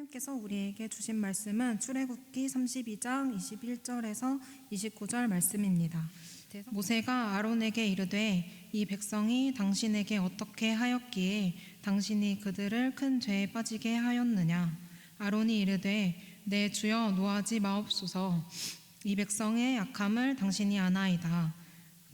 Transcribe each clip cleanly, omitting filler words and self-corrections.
하나님께서 우리에게 주신 말씀은 출애굽기 32장 21절에서 29절 말씀입니다. 모세가 아론에게 이르되 이 백성이 당신에게 어떻게 하였기에 당신이 그들을 큰 죄에 빠지게 하였느냐. 아론이 이르되 내 주여 노하지 마옵소서. 이 백성의 약함을 당신이 아나이다.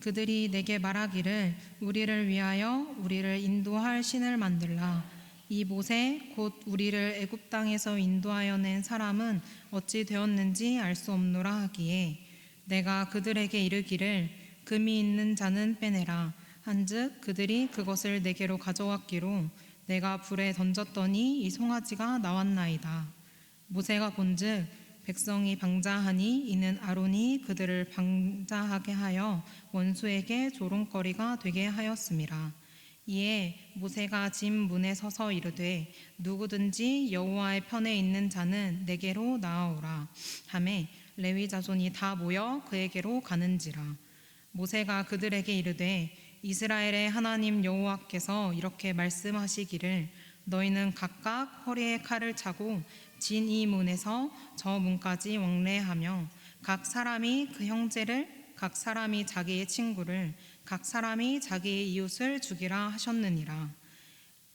그들이 내게 말하기를 우리를 위하여 우리를 인도할 신을 만들라. 이 모세 곧 우리를 애굽 땅에서 인도하여 낸 사람은 어찌 되었는지 알 수 없노라 하기에 내가 그들에게 이르기를 금이 있는 자는 빼내라 한즉 그들이 그것을 내게로 가져왔기로 내가 불에 던졌더니 이 송아지가 나왔나이다. 모세가 본즉 백성이 방자하니 이는 아론이 그들을 방자하게 하여 원수에게 조롱거리가 되게 하였음이라. 이에 모세가 진 문에 서서 이르되 누구든지 여호와의 편에 있는 자는 내게로 나아오라 하매 레위 자손이 다 모여 그에게로 가는지라. 모세가 그들에게 이르되 이스라엘의 하나님 여호와께서 이렇게 말씀하시기를 너희는 각각 허리에 칼을 차고 진 이 문에서 저 문까지 왕래하며 각 사람이 그 형제를 각 사람이 자기의 친구를 각 사람이 자기의 이웃을 죽이라 하셨느니라.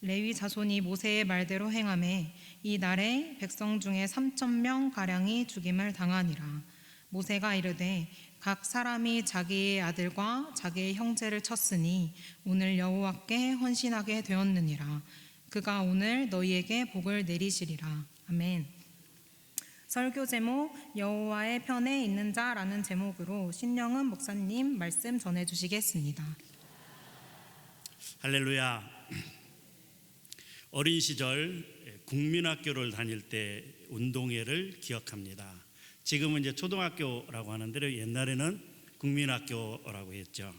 레위 자손이 모세의 말대로 행하매 이 날에 백성 중에 3,000명 가량이 죽임을 당하니라. 모세가 이르되 각 사람이 자기의 아들과 자기의 형제를 쳤으니 오늘 여호와께 헌신하게 되었느니라. 그가 오늘 너희에게 복을 내리시리라. 아멘. 설교 제목 여호와의 편에 있는 자라는 제목으로 신영은 목사님 말씀 전해주시겠습니다. 할렐루야. 어린 시절 국민학교를 다닐 때 운동회를 기억합니다. 지금은 이제 초등학교라고 하는데 옛날에는 국민학교라고 했죠.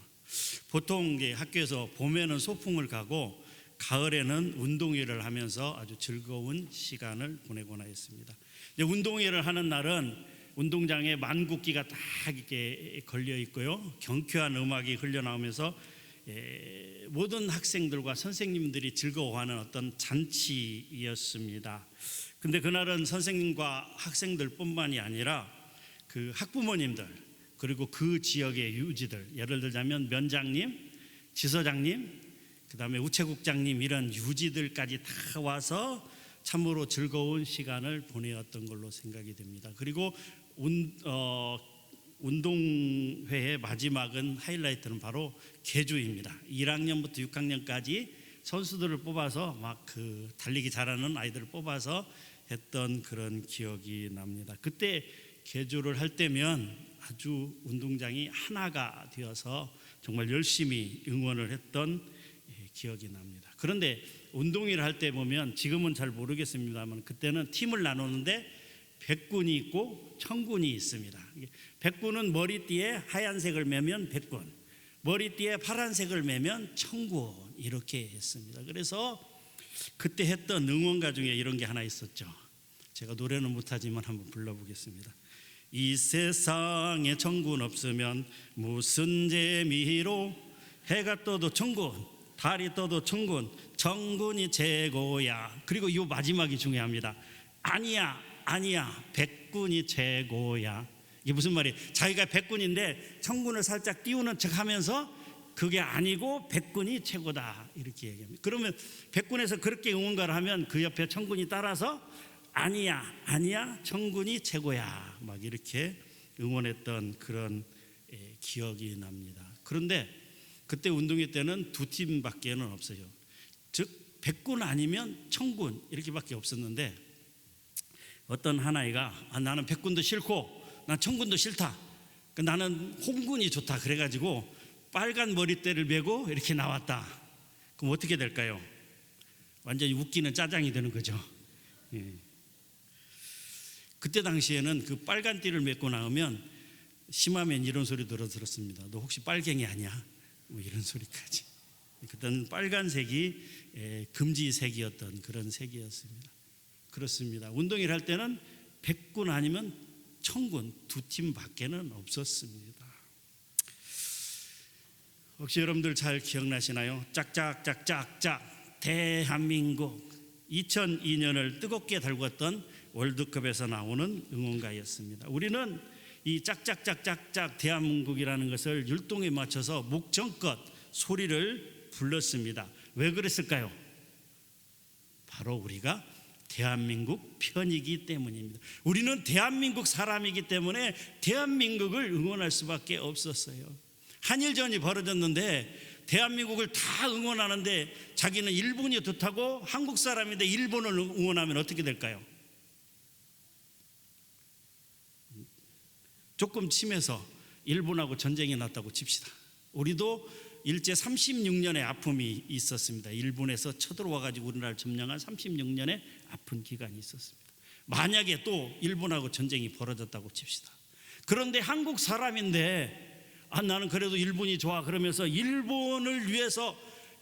보통 학교에서 봄에는 소풍을 가고 가을에는 운동회를 하면서 아주 즐거운 시간을 보내곤 했습니다. 운동회를 하는 날은 운동장에 만국기가 딱 이렇게 걸려 있고요. 경쾌한 음악이 흘러나오면서 모든 학생들과 선생님들이 즐거워하는 어떤 잔치였습니다. 근데 그날은 선생님과 학생들뿐만이 아니라 그 학부모님들 그리고 그 지역의 유지들, 예를 들자면 면장님, 지서장님, 그 다음에 우체국장님 이런 유지들까지 다 와서 참으로 즐거운 시간을 보내었던 걸로 생각이 됩니다. 그리고 운동회의 마지막은 하이라이트는 바로 계주입니다. 1학년부터 6학년까지 선수들을 뽑아서 막 달리기 잘하는 아이들을 뽑아서 했던 그런 기억이 납니다. 그때 계주를 할 때면 아주 운동장이 하나가 되어서 정말 열심히 응원을 했던 기억이 납니다. 그런데 운동회를 할 때 보면 지금은 잘 모르겠습니다만 그때는 팀을 나누는데 백군이 있고 청군이 있습니다. 백군은 머리띠에 하얀색을 매면 백군, 머리띠에 파란색을 매면 청군 이렇게 했습니다. 그래서 그때 했던 응원가 중에 이런 게 하나 있었죠. 제가 노래는 못하지만 한번 불러보겠습니다. 이 세상에 청군 없으면 무슨 재미로 해가 떠도 청군 달이 떠도 청군, 정군이 최고야. 그리고 이 마지막이 중요합니다. 아니야, 백군이 최고야. 이게 무슨 말이에요? 자기가 백군인데 청군을 살짝 띄우는 척 하면서 그게 아니고 백군이 최고다 이렇게 얘기합니다. 그러면 백군에서 그렇게 응원가를 하면 그 옆에 청군이 따라서 아니야, 청군이 최고야 막 이렇게 응원했던 그런 기억이 납니다. 그런데 그때 운동회 때는 두 팀밖에는 없어요. 즉 백군 아니면 청군 이렇게밖에 없었는데 어떤 한 아이가 나는 백군도 싫고 난 청군도 싫다. 나는 홍군이 좋다. 그래가지고 빨간 머리띠를 메고 이렇게 나왔다. 그럼 어떻게 될까요? 완전히 웃기는 짜장이 되는 거죠. 그때 당시에는 그 빨간 띠를 메고 나오면 심하면 이런 소리 들었습니다. 너 혹시 빨갱이 아니야? 뭐 이런 소리까지. 그때는 빨간색이 금지색이었던 그런 색이었습니다. 그렇습니다. 운동회를 할 때는 백군 아니면 청군 두 팀밖에는 없었습니다. 혹시 여러분들 잘 기억나시나요? 짝짝짝짝짝 대한민국 2002년을 뜨겁게 달궜던 월드컵에서 나오는 응원가였습니다. 우리는 이 짝짝짝짝짝 대한민국이라는 것을 율동에 맞춰서 목청껏 소리를 불렀습니다. 왜 그랬을까요? 바로 우리가 대한민국 편이기 때문입니다. 우리는 대한민국 사람이기 때문에 대한민국을 응원할 수밖에 없었어요. 한일전이 벌어졌는데 대한민국을 다 응원하는데 자기는 일본이 좋다고 한국 사람인데 일본을 응원하면 어떻게 될까요? 조금 치면서 일본하고 전쟁이 났다고 칩시다. 우리도 일제 36년의 아픔이 있었습니다. 일본에서 쳐들어와 가지고 우리나라를 점령한 36년의 아픈 기간이 있었습니다. 만약에 또 일본하고 전쟁이 벌어졌다고 칩시다. 그런데 한국 사람인데 나는 그래도 일본이 좋아 그러면서 일본을 위해서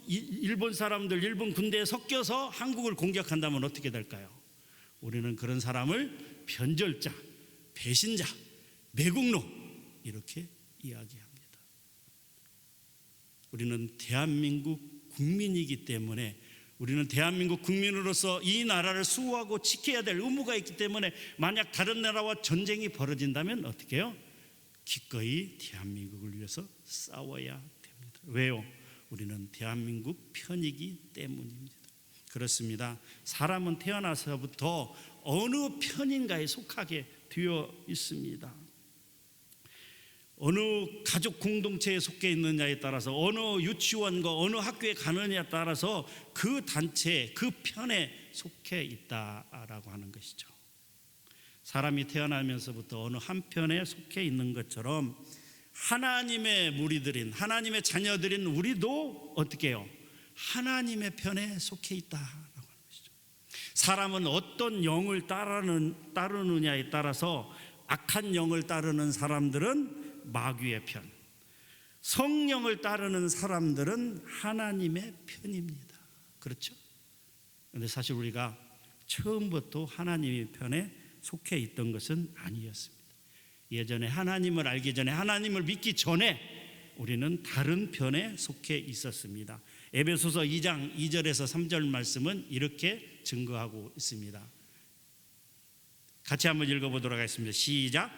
일본 사람들 일본 군대에 섞여서 한국을 공격한다면 어떻게 될까요? 우리는 그런 사람을 변절자, 배신자, 매국노 이렇게 이야기합니다. 우리는 대한민국 국민이기 때문에 우리는 대한민국 국민으로서 이 나라를 수호하고 지켜야 될 의무가 있기 때문에 만약 다른 나라와 전쟁이 벌어진다면 어떻게 해요? 기꺼이 대한민국을 위해서 싸워야 됩니다. 왜요? 우리는 대한민국 편이기 때문입니다. 그렇습니다. 사람은 태어나서부터 어느 편인가에 속하게 되어 있습니다. 어느 가족 공동체에 속해 있느냐에 따라서 어느 유치원과 어느 학교에 가느냐에 따라서 그 단체, 그 편에 속해 있다라고 하는 것이죠. 사람이 태어나면서부터 어느 한 편에 속해 있는 것처럼 하나님의 무리들인 하나님의 자녀들인 우리도 어떻게 해요? 하나님의 편에 속해 있다라고 하는 것이죠. 사람은 어떤 영을 따르느냐에 따라서 악한 영을 따르는 사람들은 마귀의 편, 성령을 따르는 사람들은 하나님의 편입니다. 그렇죠? 그런데 사실 우리가 처음부터 하나님의 편에 속해 있던 것은 아니었습니다. 예전에 하나님을 알기 전에 하나님을 믿기 전에 우리는 다른 편에 속해 있었습니다. 에베소서 2장 2절에서 3절 말씀은 이렇게 증거하고 있습니다. 같이 한번 읽어보도록 하겠습니다. 시작.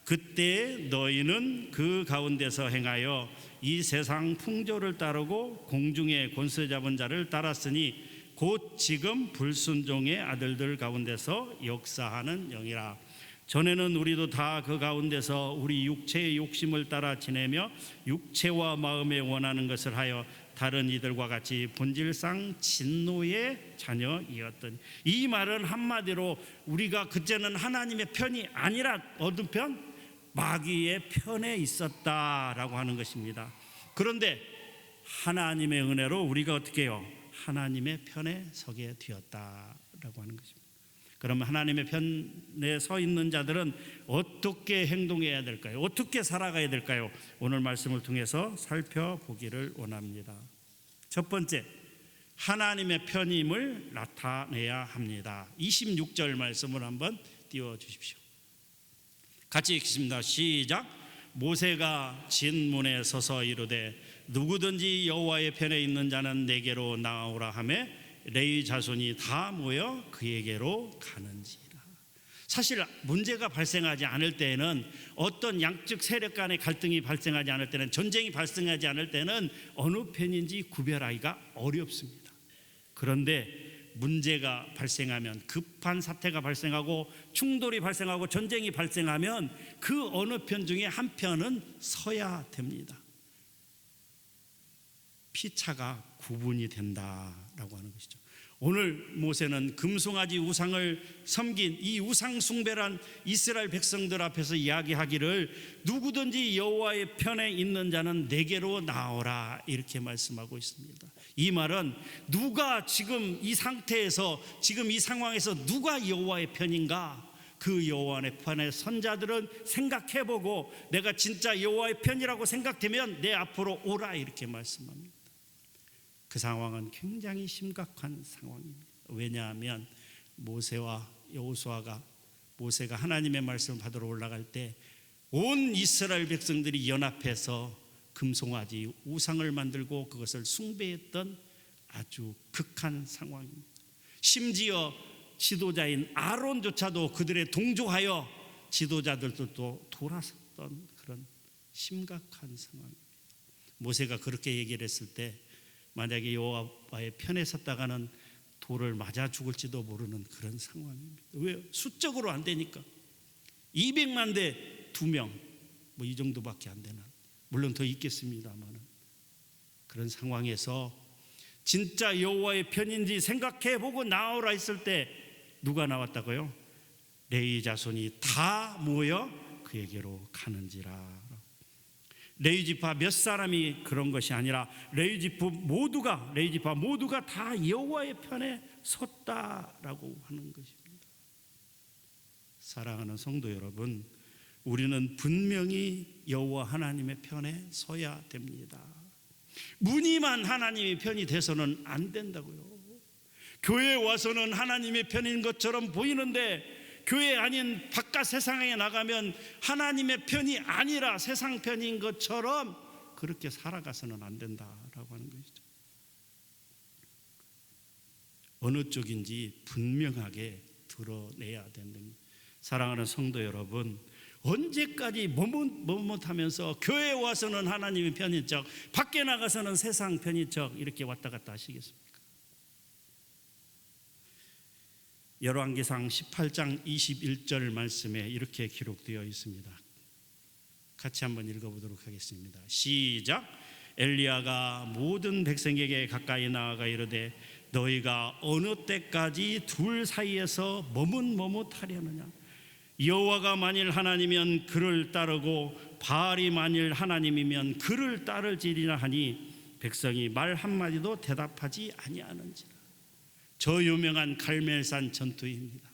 그때 너희는 그 가운데서 행하여 이 세상 풍조를 따르고 공중의 권세 잡은 자를 따랐으니 곧 지금 불순종의 아들들 가운데서 역사하는 영이라. 전에는 우리도 다 그 가운데서 우리 육체의 욕심을 따라 지내며 육체와 마음에 원하는 것을 하여 다른 이들과 같이 본질상 진노의 자녀이었더니. 이 말은 한마디로 우리가 그때는 하나님의 편이 아니라 어떤 편? 마귀의 편에 있었다라고 하는 것입니다. 그런데 하나님의 은혜로 우리가 어떻게 해요? 하나님의 편에 서게 되었다라고 하는 것입니다. 그러면 하나님의 편에 서 있는 자들은 어떻게 행동해야 될까요? 어떻게 살아가야 될까요? 오늘 말씀을 통해서 살펴보기를 원합니다. 첫 번째, 하나님의 편임을 나타내야 합니다. 26절 말씀을 한번 띄워주십시오. 같이 읽겠습니다. 시작. 모세가 진문에 서서 이르되 누구든지 여호와의 편에 있는 자는 내게로 나오라 하매 레위 자손이 다 모여 그에게로 가는지라. 사실 문제가 발생하지 않을 때에는 어떤 양측 세력 간의 갈등이 발생하지 않을 때는 전쟁이 발생하지 않을 때는 어느 편인지 구별하기가 어렵습니다. 그런데 문제가 발생하면 급한 사태가 발생하고 충돌이 발생하고 전쟁이 발생하면 그 어느 편 중에 한 편은 서야 됩니다. 피차가 구분이 된다라고 하는 것이죠. 오늘 모세는 금송아지 우상을 섬긴 이 우상 숭배란 이스라엘 백성들 앞에서 이야기하기를 누구든지 여호와의 편에 있는 자는 내게로 나오라 이렇게 말씀하고 있습니다. 이 말은 누가 지금 이 상태에서 지금 이 상황에서 누가 여호와의 편인가? 그 여호와의 편에 선 자들은 생각해보고 내가 진짜 여호와의 편이라고 생각되면 내 앞으로 오라 이렇게 말씀합니다. 그 상황은 굉장히 심각한 상황입니다. 왜냐하면 모세와 여호수아가 모세가 하나님의 말씀을 받으러 올라갈 때 온 이스라엘 백성들이 연합해서 금송아지 우상을 만들고 그것을 숭배했던 아주 극한 상황입니다. 심지어 지도자인 아론조차도 그들의 동조하여 지도자들도 돌아섰던 그런 심각한 상황입니다. 모세가 그렇게 얘기를 했을 때 만약에 여호와의 편에 섰다가는 돌을 맞아 죽을지도 모르는 그런 상황입니다. 왜? 수적으로 안 되니까. 200만 대 2명 뭐 이 정도밖에 안 되나. 물론 더 있겠습니다만 그런 상황에서 진짜 여호와의 편인지 생각해보고 나오라 했을 때 누가 나왔다고요? 레위 자손이 다 모여 그에게로 가는지라. 레위 지파 몇 사람이 그런 것이 아니라 레위 지파 모두가 다 여호와의 편에 섰다라고 하는 것입니다. 사랑하는 성도 여러분, 우리는 분명히 여호와 하나님의 편에 서야 됩니다. 무늬만 하나님의 편이 돼서는 안 된다고요. 교회에 와서는 하나님의 편인 것처럼 보이는데 교회 아닌 바깥 세상에 나가면 하나님의 편이 아니라 세상 편인 것처럼 그렇게 살아가서는 안 된다라고 하는 것이죠. 어느 쪽인지 분명하게 드러내야 되는. 사랑하는 성도 여러분, 언제까지 머뭇하면서 교회에 와서는 하나님의 편인 척, 밖에 나가서는 세상 편인 척 이렇게 왔다 갔다 하시겠습니까? 열왕기상 18장 21절 말씀에 이렇게 기록되어 있습니다. 같이 한번 읽어보도록 하겠습니다. 시작. 엘리야가 모든 백성에게 가까이 나아가 이르되 너희가 어느 때까지 둘 사이에서 머뭇하려느냐. 여호와가 만일 하나님이면 그를 따르고 바알이 만일 하나님이면 그를 따를지리라 하니 백성이 말 한마디도 대답하지 아니하는지라. 저 유명한 갈멜산 전투입니다.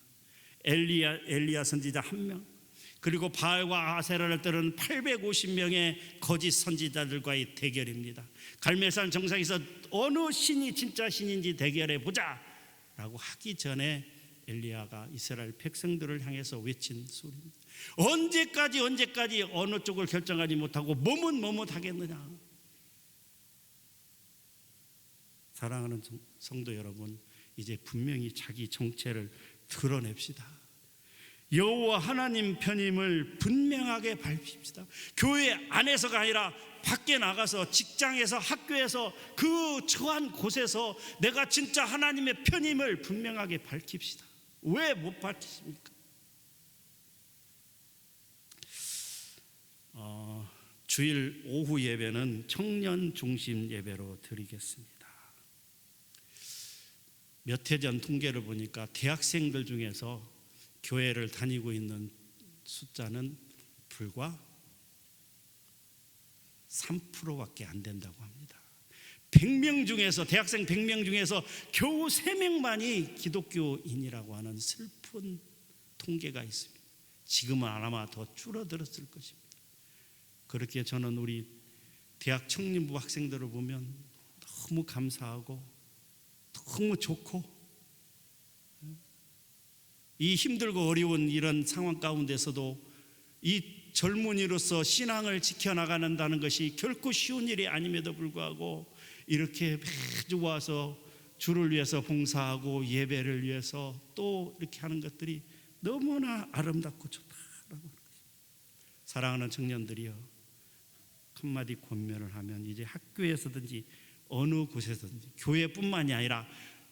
엘리야 선지자 1명, 그리고 바알과 아세라를 따르는 850명의 거짓 선지자들과의 대결입니다. 갈멜산 정상에서 어느 신이 진짜 신인지 대결해 보자 라고 하기 전에 엘리야가 이스라엘 백성들을 향해서 외친 소리입니다. 언제까지 어느 쪽을 결정하지 못하고 머뭇하겠느냐. 사랑하는 성도 여러분, 이제 분명히 자기 정체를 드러냅시다. 여호와 하나님 편임을 분명하게 밝힙시다. 교회 안에서가 아니라 밖에 나가서, 직장에서, 학교에서, 그 처한 곳에서 내가 진짜 하나님의 편임을 분명하게 밝힙시다. 왜 못 밝히십니까? 주일 오후 예배는 청년 중심 예배로 드리겠습니다. 몇 해 전 통계를 보니까 대학생들 중에서 교회를 다니고 있는 숫자는 불과 3%밖에 안 된다고 합니다. 100명 중에서, 대학생 100명 중에서 겨우 3명만이 기독교인이라고 하는 슬픈 통계가 있습니다. 지금은 아마 더 줄어들었을 것입니다. 그렇게 저는 우리 대학 청년부 학생들을 보면 너무 감사하고 너무 좋고, 이 힘들고 어려운 이런 상황 가운데서도 이 젊은이로서 신앙을 지켜나가는다는 것이 결코 쉬운 일이 아님에도 불구하고 이렇게 매주 와서 주를 위해서 봉사하고 예배를 위해서 또 이렇게 하는 것들이 너무나 아름답고 좋다라고 하는 것입니다. 사랑하는 청년들이여, 한마디 권면을 하면 이제 학교에서든지 어느 곳에서든지, 교회뿐만이 아니라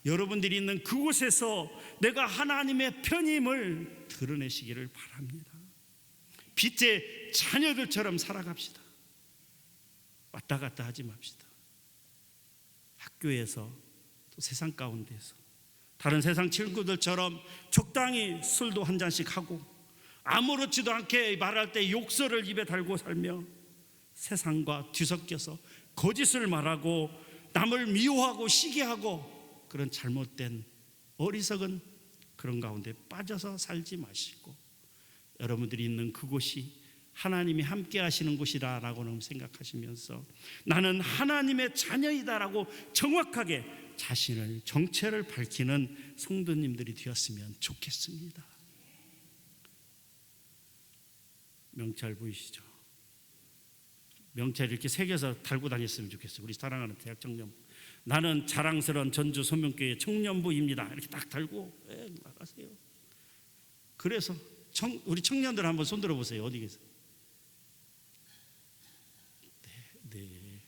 여러분들이 있는 그곳에서 내가 하나님의 편임을 드러내시기를 바랍니다. 빛의 자녀들처럼 살아갑시다. 왔다 갔다 하지 맙시다. 학교에서, 또 세상 가운데서 다른 세상 친구들처럼 적당히 술도 한 잔씩 하고 아무렇지도 않게 말할 때 욕설을 입에 달고 살며 세상과 뒤섞여서 거짓을 말하고 남을 미워하고 시기하고 그런 잘못된 어리석은 그런 가운데 빠져서 살지 마시고, 여러분들이 있는 그곳이 하나님이 함께 하시는 곳이다라고 생각하시면서 나는 하나님의 자녀이다라고 정확하게 자신을, 정체를 밝히는 성도님들이 되었으면 좋겠습니다. 명찰 보이시죠? 명찰 이렇게 새겨서 달고 다녔으면 좋겠어요. 우리 사랑하는 대학 청년 나는 자랑스러운 전주 소명교회 청년부입니다. 이렇게 딱 달고 나가세요. 그래서 우리 청년들 한번 손 들어보세요. 어디 계세요? 네.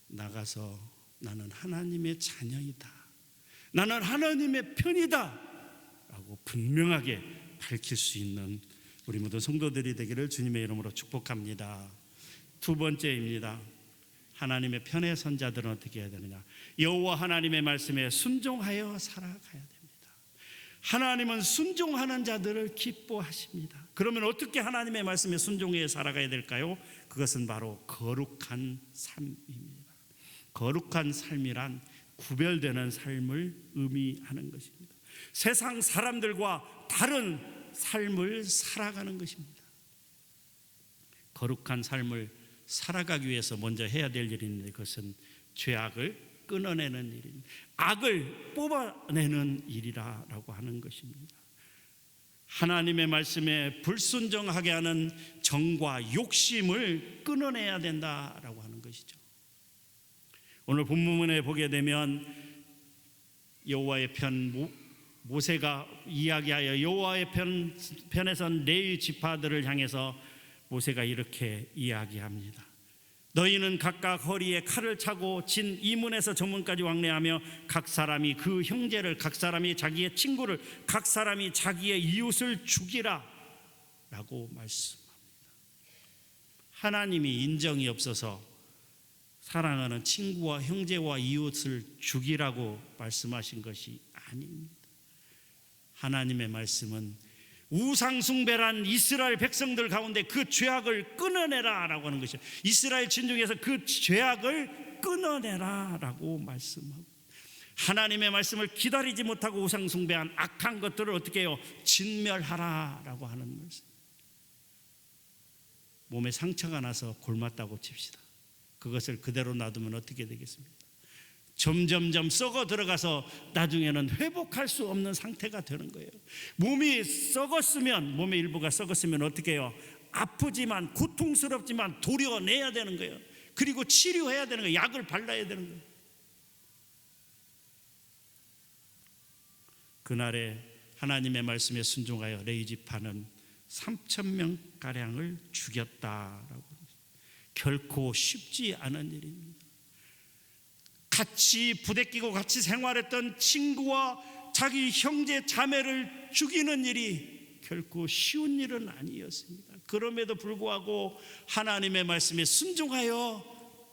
나가서 나는 하나님의 자녀이다, 나는 하나님의 편이다 라고 분명하게 밝힐 수 있는 우리 모든 성도들이 되기를 주님의 이름으로 축복합니다. 두 번째입니다. 하나님의 편에 선 자들은 어떻게 해야 되느냐? 여호와 하나님의 말씀에 순종하여 살아가야 됩니다. 하나님은 순종하는 자들을 기뻐하십니다. 그러면 어떻게 하나님의 말씀에 순종해 살아가야 될까요? 그것은 바로 거룩한 삶입니다. 거룩한 삶이란 구별되는 삶을 의미하는 것입니다. 세상 사람들과 다른 삶을 살아가는 것입니다. 거룩한 삶을 살아가기 위해서 먼저 해야 될 일이 있는데, 그것은 죄악을 끊어내는 일입니다. 악을 뽑아내는 일이라고 하는 것입니다. 하나님의 말씀에 불순종하게 하는 정과 욕심을 끊어내야 된다라고 하는 것이죠. 오늘 본문에 보게 되면 여호와의 편, 모세가 이야기하여 여호와의 편에선 레위 지파들을 향해서 모세가 이렇게 이야기합니다. 너희는 각각 허리에 칼을 차고 진 이문에서 저문까지 왕래하며 각 사람이 그 형제를, 각 사람이 자기의 친구를, 각 사람이 자기의 이웃을 죽이라 라고 말씀합니다. 하나님이 인정이 없어서 사랑하는 친구와 형제와 이웃을 죽이라고 말씀하신 것이 아닙니다. 하나님의 말씀은 우상숭배란 이스라엘 백성들 가운데 그 죄악을 끊어내라 라고 하는 것이죠. 이스라엘 진중에서 그 죄악을 끊어내라 라고 말씀하고, 하나님의 말씀을 기다리지 못하고 우상숭배한 악한 것들을 어떻게 해요? 진멸하라 라고 하는 말씀. 몸에 상처가 나서 골맞다고 칩시다. 그것을 그대로 놔두면 어떻게 되겠습니까? 점점점 썩어 들어가서 나중에는 회복할 수 없는 상태가 되는 거예요. 몸이 썩었으면, 몸의 일부가 썩었으면 어떻게 해요? 아프지만, 고통스럽지만 도려내야 되는 거예요. 그리고 치료해야 되는 거예요. 약을 발라야 되는 거예요. 그날에 하나님의 말씀에 순종하여 레위 지파는 3,000명가량을 죽였다라고. 결코 쉽지 않은 일입니다. 같이 부대끼고 같이 생활했던 친구와 자기 형제 자매를 죽이는 일이 결코 쉬운 일은 아니었습니다. 그럼에도 불구하고 하나님의 말씀에 순종하여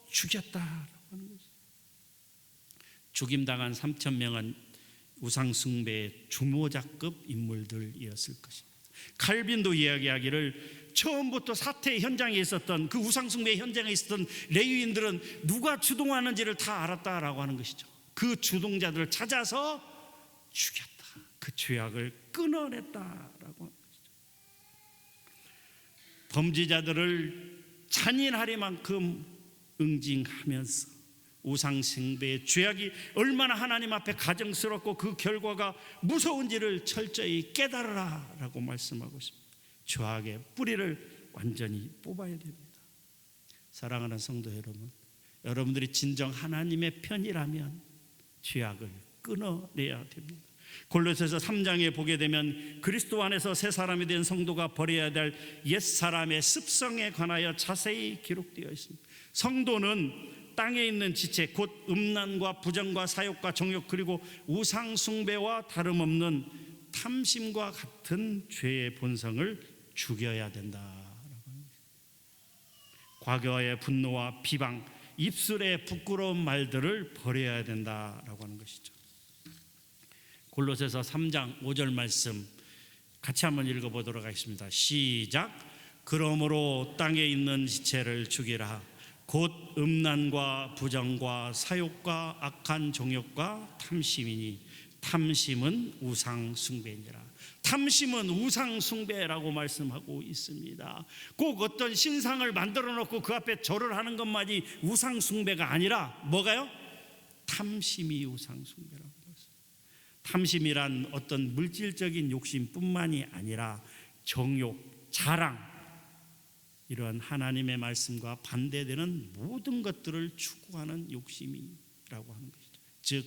죽였다라고 하는 것입니다. 죽임당한 3,000명은 우상숭배의 주모자급 인물들이었을 것입니다. 칼빈도 이야기하기를 처음부터 사태 현장에 있었던, 그 우상숭배 현장에 있었던 레위인들은 누가 주동하는지를 다 알았다라고 하는 것이죠. 그 주동자들을 찾아서 죽였다, 그 죄악을 끊어냈다라고 하는 것이죠. 범죄자들을 잔인하리만큼 응징하면서 우상숭배의 죄악이 얼마나 하나님 앞에 가증스럽고 그 결과가 무서운지를 철저히 깨달으라 라고 말씀하고 있습니다. 죄악의 뿌리를 완전히 뽑아야 됩니다. 사랑하는 성도 여러분, 여러분들이 진정 하나님의 편이라면 죄악을 끊어내야 됩니다. 골로새서 3장에 보게 되면 그리스도 안에서 새 사람이 된 성도가 버려야 될 옛사람의 습성에 관하여 자세히 기록되어 있습니다. 성도는 땅에 있는 지체, 곧 음란과 부정과 사욕과 정욕, 그리고 우상숭배와 다름없는 탐심과 같은 죄의 본성을 죽여야 된다. 과거의 분노와 비방, 입술의 부끄러운 말들을 버려야 된다라고 하는 것이죠. 골로새서 3장 5절 말씀 같이 한번 읽어보도록 하겠습니다. 시작. 그러므로 땅에 있는 지체를 죽이라. 곧 음란과 부정과 사욕과 악한 정욕과 탐심이니 탐심은 우상숭배니라. 탐심은 우상숭배라고 말씀하고 있습니다. 꼭 어떤 신상을 만들어 놓고 그 앞에 절을 하는 것만이 우상숭배가 아니라 뭐가요? 탐심이 우상숭배라고 했습니다. 탐심이란 어떤 물질적인 욕심뿐만이 아니라 정욕, 자랑, 이러한 하나님의 말씀과 반대되는 모든 것들을 추구하는 욕심이라고 하는 것이죠. 즉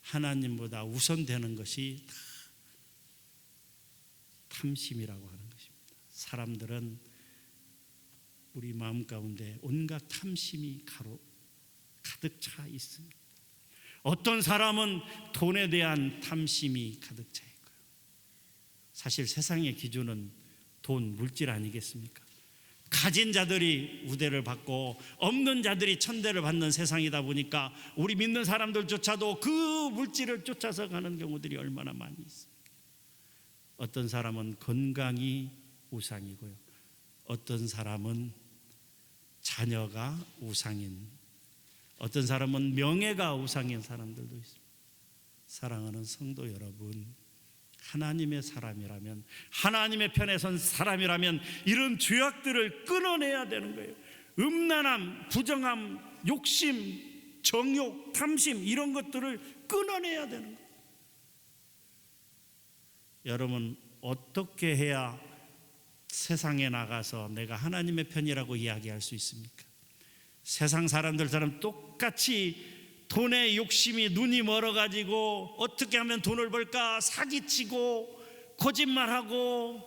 하나님보다 우선되는 것이 다 탐심이라고 하는 것입니다. 사람들은 우리 마음 가운데 온갖 탐심이 가득 차 있습니다. 어떤 사람은 돈에 대한 탐심이 가득 차 있고요. 사실 세상의 기준은 돈, 물질 아니겠습니까? 가진 자들이 우대를 받고 없는 자들이 천대를 받는 세상이다 보니까 우리 믿는 사람들조차도 그 물질을 쫓아서 가는 경우들이 얼마나 많이 있습니까? 어떤 사람은 건강이 우상이고요, 어떤 사람은 자녀가 우상인, 어떤 사람은 명예가 우상인 사람들도 있습니다. 사랑하는 성도 여러분, 하나님의 사람이라면, 하나님의 편에 선 사람이라면 이런 죄악들을 끊어내야 되는 거예요. 음란함, 부정함, 욕심, 정욕, 탐심, 이런 것들을 끊어내야 되는 거예요. 여러분, 어떻게 해야 세상에 나가서 내가 하나님의 편이라고 이야기할 수 있습니까? 세상 사람들처럼 똑같이 돈에 욕심이 눈이 멀어가지고 어떻게 하면 돈을 벌까 사기치고 거짓말하고.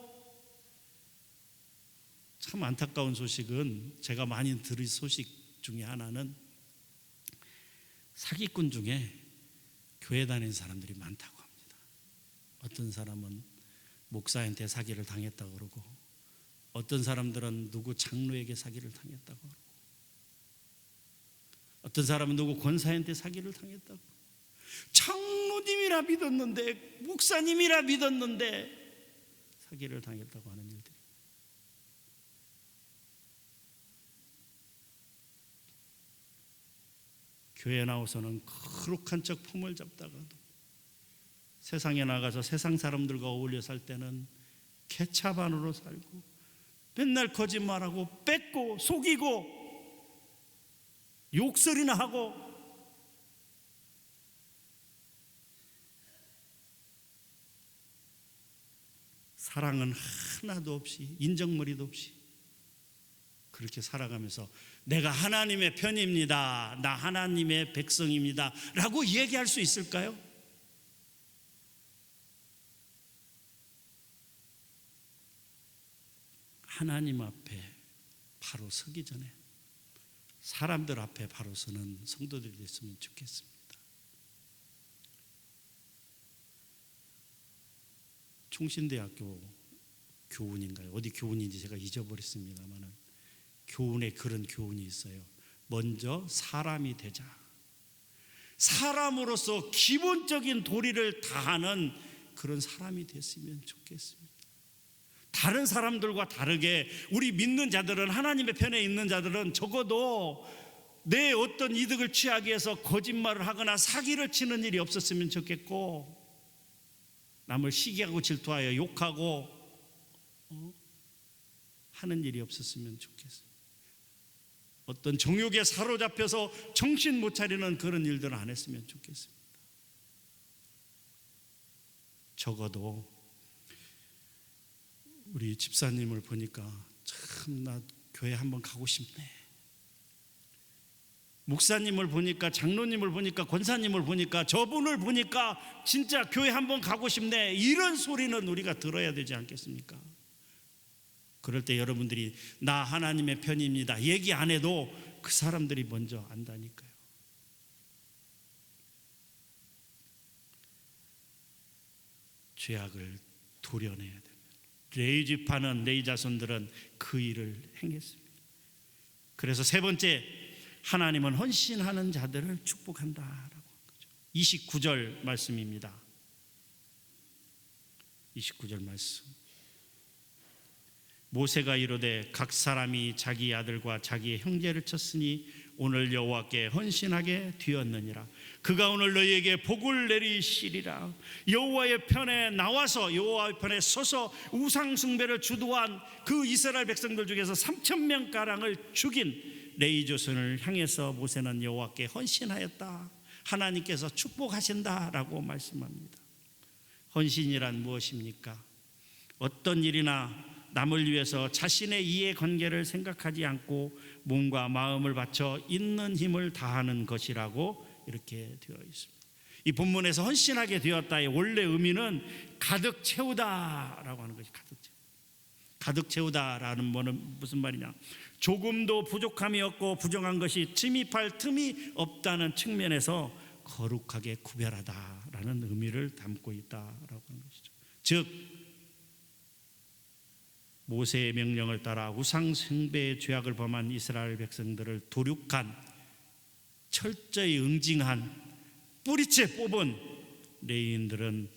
참 안타까운 소식은, 제가 많이 들은 소식 중에 하나는 사기꾼 중에 교회 다니는 사람들이 많다고 합니다. 어떤 사람은 목사한테 사기를 당했다고 그러고, 어떤 사람들은 누구 장로에게 사기를 당했다고 그러고, 어떤 사람은 누구 권사한테 사기를 당했다고. 장로님이라 믿었는데, 목사님이라 믿었는데 사기를 당했다고 하는 일들이. 교회에 나와서는 거룩한 척 품을 잡다가도 세상에 나가서 세상 사람들과 어울려 살 때는 개차반으로 살고 맨날 거짓말하고 뺏고 속이고 욕설이나 하고. 사랑은 하나도 없이, 인정머리도 없이 그렇게 살아가면서 내가 하나님의 편입니다, 나 하나님의 백성입니다 라고 얘기할 수 있을까요? 하나님 앞에 바로 서기 전에 사람들 앞에 바로 서는 성도들이 됐으면 좋겠습니다. 총신대학교 교훈인가요? 어디 교훈인지 제가 잊어버렸습니다만 교훈에 그런 교훈이 있어요. 먼저 사람이 되자. 사람으로서 기본적인 도리를 다하는 그런 사람이 됐으면 좋겠습니다. 다른 사람들과 다르게 우리 믿는 자들은, 하나님의 편에 있는 자들은 적어도 내 어떤 이득을 취하기 위해서 거짓말을 하거나 사기를 치는 일이 없었으면 좋겠고, 남을 시기하고 질투하여 욕하고 하는 일이 없었으면 좋겠어요. 어떤 정욕에 사로잡혀서 정신 못 차리는 그런 일들은 안 했으면 좋겠습니다. 적어도 우리 집사님을 보니까 참 나 교회 한번 가고 싶네. 목사님을 보니까, 장로님을 보니까, 권사님을 보니까, 저분을 보니까 진짜 교회 한번 가고 싶네. 이런 소리는 우리가 들어야 되지 않겠습니까? 그럴 때 여러분들이 나 하나님의 편입니다 얘기 안 해도 그 사람들이 먼저 안다니까요. 죄악을 도려내야 됩니다. 레위 지파는, 레위 자손들은 그 일을 행했습니다. 그래서 세 번째, 하나님은 헌신하는 자들을 축복한다라고 한 거죠. 29절 말씀입니다. 29절 말씀. 모세가 이르되 각 사람이 자기 아들과 자기의 형제를 쳤으니 오늘 여호와께 헌신하게 되었느니라. 그가 오늘 너희에게 복을 내리시리라. 여호와의 편에 나와서, 여호와의 편에 서서 우상 숭배를 주도한 그 이스라엘 백성들 중에서 3,000명 가량을 죽인 레위 조선을 향해서 모세는 여호와께 헌신하였다. 하나님께서 축복하신다라고 말씀합니다. 헌신이란 무엇입니까? 어떤 일이나 남을 위해서 자신의 이해관계를 생각하지 않고 몸과 마음을 바쳐 있는 힘을 다하는 것이라고 이렇게 되어 있습니다. 이 본문에서 헌신하게 되었다의 원래 의미는 가득 채우다라고 하는 것이 가득 채우다라는 거는 무슨 말이냐? 조금도 부족함이 없고 부정한 것이 침입할 틈이 없다는 측면에서 거룩하게 구별하다라는 의미를 담고 있다라고 하는 것이죠. 즉 모세의 명령을 따라 우상 숭배의 죄악을 범한 이스라엘 백성들을 도륙한 철저히 응징한 뿌리째 뽑은 레위인들은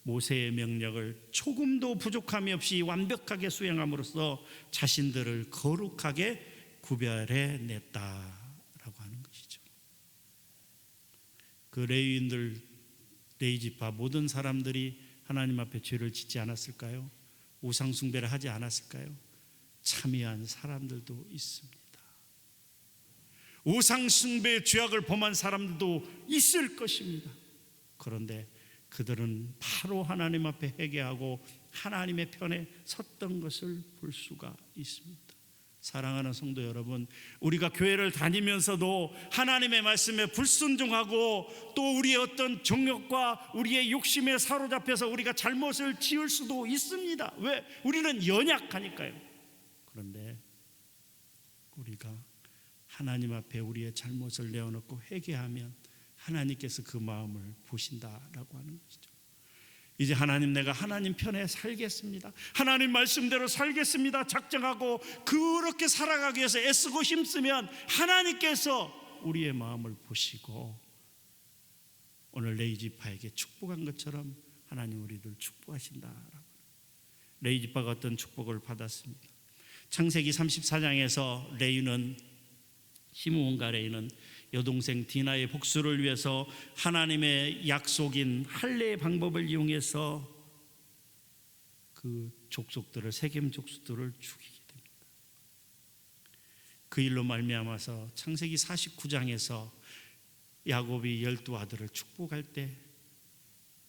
모세의 명령을 조금도 부족함이 없이 완벽하게 수행함으로써 자신들을 거룩하게 구별해 냈다라고 하는 것이죠. 그 레위인들, 레위 지파 모든 사람들이 하나님 앞에 죄를 짓지 않았을까요? 우상 숭배를 하지 않았을까요? 참여한 사람들도 있습니다. 우상 숭배의 죄악을 범한 사람들도 있을 것입니다. 그런데 그들은 바로 하나님 앞에 회개하고 하나님의 편에 섰던 것을 볼 수가 있습니다. 사랑하는 성도 여러분, 우리가 교회를 다니면서도 하나님의 말씀에 불순종하고 또 우리의 어떤 정욕과 우리의 욕심에 사로잡혀서 우리가 잘못을 지을 수도 있습니다. 왜? 우리는 연약하니까요. 그런데 우리가 하나님 앞에 우리의 잘못을 내어놓고 회개하면 하나님께서 그 마음을 보신다라고 하는 것이죠. 이제 하나님, 내가 하나님 편에 살겠습니다, 하나님 말씀대로 살겠습니다 작정하고 그렇게 살아가기 위해서 애쓰고 힘쓰면 하나님께서 우리의 마음을 보시고 오늘 레위 지파에게 축복한 것처럼 하나님 우리를 축복하신다라고. 레위 지파가 어떤 축복을 받았습니다. 창세기 34장에서 시므온과 레위는 여동생 디나의 복수를 위해서 하나님의 약속인 할례의 방법을 이용해서 그 족속들을, 세겜 족속들을 죽이게 됩니다. 그 일로 말미암아서 창세기 49장에서 야곱이 12 아들을 축복할 때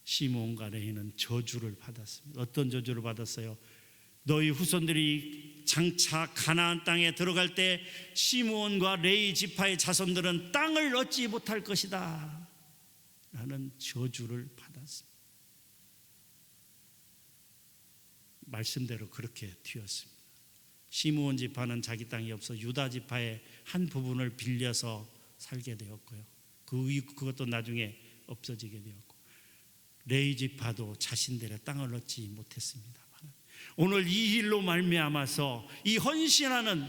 시므온과 레위는 저주를 받았습니다. 어떤 저주를 받았어요? 너희 후손들이 장차 가나안 땅에 들어갈 때 시므온과 레위 지파의 자손들은 땅을 얻지 못할 것이다 라는 저주를 받았습니다. 말씀대로 그렇게 되었습니다. 시므온 지파는 자기 땅이 없어 유다 지파의 한 부분을 빌려서 살게 되었고요, 그것도 나중에 없어지게 되었고, 레위 지파도 자신들의 땅을 얻지 못했습니다. 오늘 이 일로 말미암아서 이 헌신하는,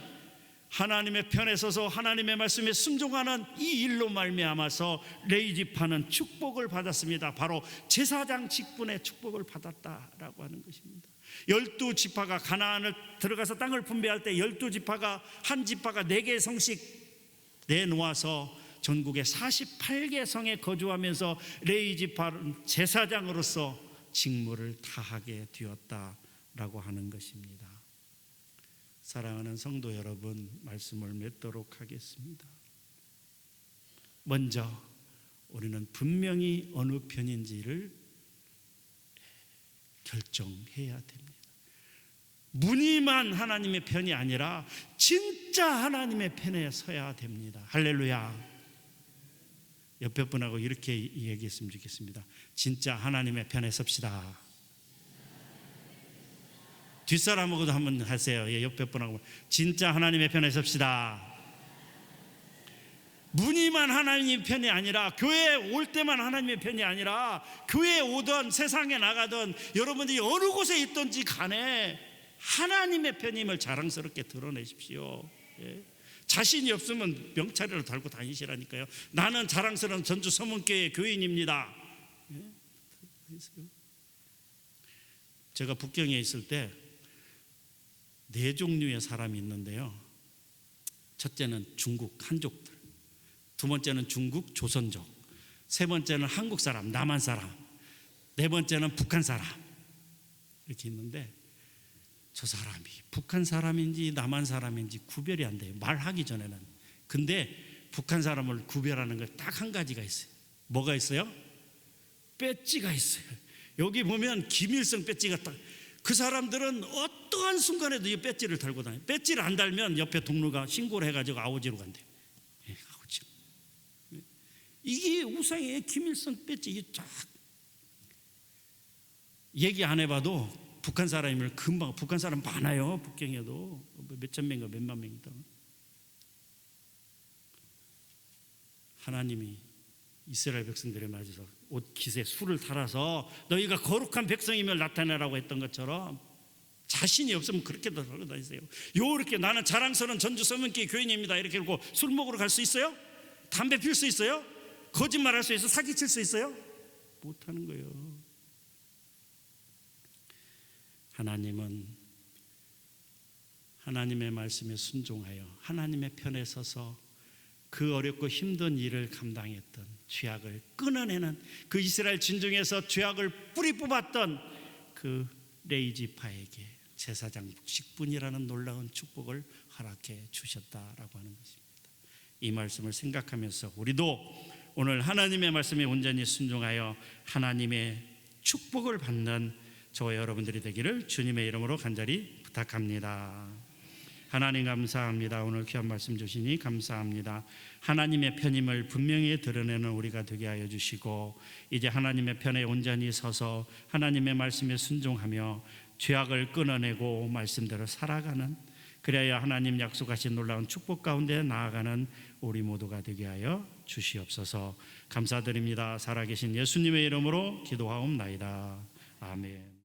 하나님의 편에 서서 하나님의 말씀에 순종하는 이 일로 말미암아서 레위 지파는 축복을 받았습니다. 바로 제사장 직분의 축복을 받았다라고 하는 것입니다. 12지파가 가나안을 들어가서 땅을 분배할 때 12지파가 한 지파가 4개의 성씩 내놓아서 전국의 48개 성에 거주하면서 레위 지파는 제사장으로서 직무를 다하게 되었다 라고 하는 것입니다. 사랑하는 성도 여러분, 말씀을 맺도록 하겠습니다. 먼저 우리는 분명히 어느 편인지를 결정해야 됩니다. 무늬만 하나님의 편이 아니라 진짜 하나님의 편에 서야 됩니다. 할렐루야. 옆에 분하고 이렇게 얘기했으면 좋겠습니다. 진짜 하나님의 편에 섭시다. 뒷사람하고도 한번 하세요. 옆에 분하고 진짜 하나님의 편에 섭시다. 무늬만 하나님의 편이 아니라, 교회에 올 때만 하나님의 편이 아니라, 교회에 오든 세상에 나가든 여러분들이 어느 곳에 있든지 간에 하나님의 편임을 자랑스럽게 드러내십시오. 예. 자신이 없으면 명찰을 달고 다니시라니까요. 나는 자랑스러운 전주 서문교회 교인입니다. 예. 제가 북경에 있을 때 4종류의 사람이 있는데요. 첫째는 중국 한족들, 두 번째는 중국 조선족, 세 번째는 한국 사람, 남한 사람, 네 번째는 북한 사람, 이렇게 있는데 저 사람이 북한 사람인지 남한 사람인지 구별이 안 돼요, 말하기 전에는. 근데 북한 사람을 구별하는 게 딱 한 가지가 있어요. 뭐가 있어요? 배지가 있어요. 여기 보면 김일성 배지가 딱, 그 사람들은 어떠한 순간에도 이 배지를 달고 다녀요. 배지를 안 달면 옆에 동료가 신고를 해가지고 아우지로 간대요. 예, 아우지. 이게 우상의 김일성 배지. 이게 쫙 얘기 안 해봐도 북한 사람이면 금방, 북한 사람 많아요. 북경에도 몇천 명인가 몇만 명이다. 하나님이 이스라엘 백성들에 맞아서 옷 깃에 술을 달아서 너희가 거룩한 백성임을 나타내라고 했던 것처럼 자신이 없으면 그렇게도 하고 다니세요. 요렇게 나는 자랑스러운 전주 서문교회 교인입니다 이렇게 하고 술 먹으러 갈 수 있어요? 담배 필 수 있어요? 거짓말할 수 있어요? 사기칠 수 있어요? 못하는 거예요. 하나님은 하나님의 말씀에 순종하여 하나님의 편에 서서 그 어렵고 힘든 일을 감당했던, 죄악을 끊어내는, 그 이스라엘 진중에서 죄악을 뿌리 뽑았던 그 레이지파에게 제사장 직분이라는 놀라운 축복을 허락해 주셨다라고 하는 것입니다. 이 말씀을 생각하면서 우리도 오늘 하나님의 말씀에 온전히 순종하여 하나님의 축복을 받는 저와 여러분들이 되기를 주님의 이름으로 간절히 부탁합니다. 하나님 감사합니다. 오늘 귀한 말씀 주시니 감사합니다. 하나님의 편임을 분명히 드러내는 우리가 되게 하여 주시고, 이제 하나님의 편에 온전히 서서 하나님의 말씀에 순종하며 죄악을 끊어내고 말씀대로 살아가는, 그래야 하나님 약속하신 놀라운 축복 가운데 나아가는 우리 모두가 되게 하여 주시옵소서. 감사드립니다. 살아계신 예수님의 이름으로 기도하옵나이다. 아멘.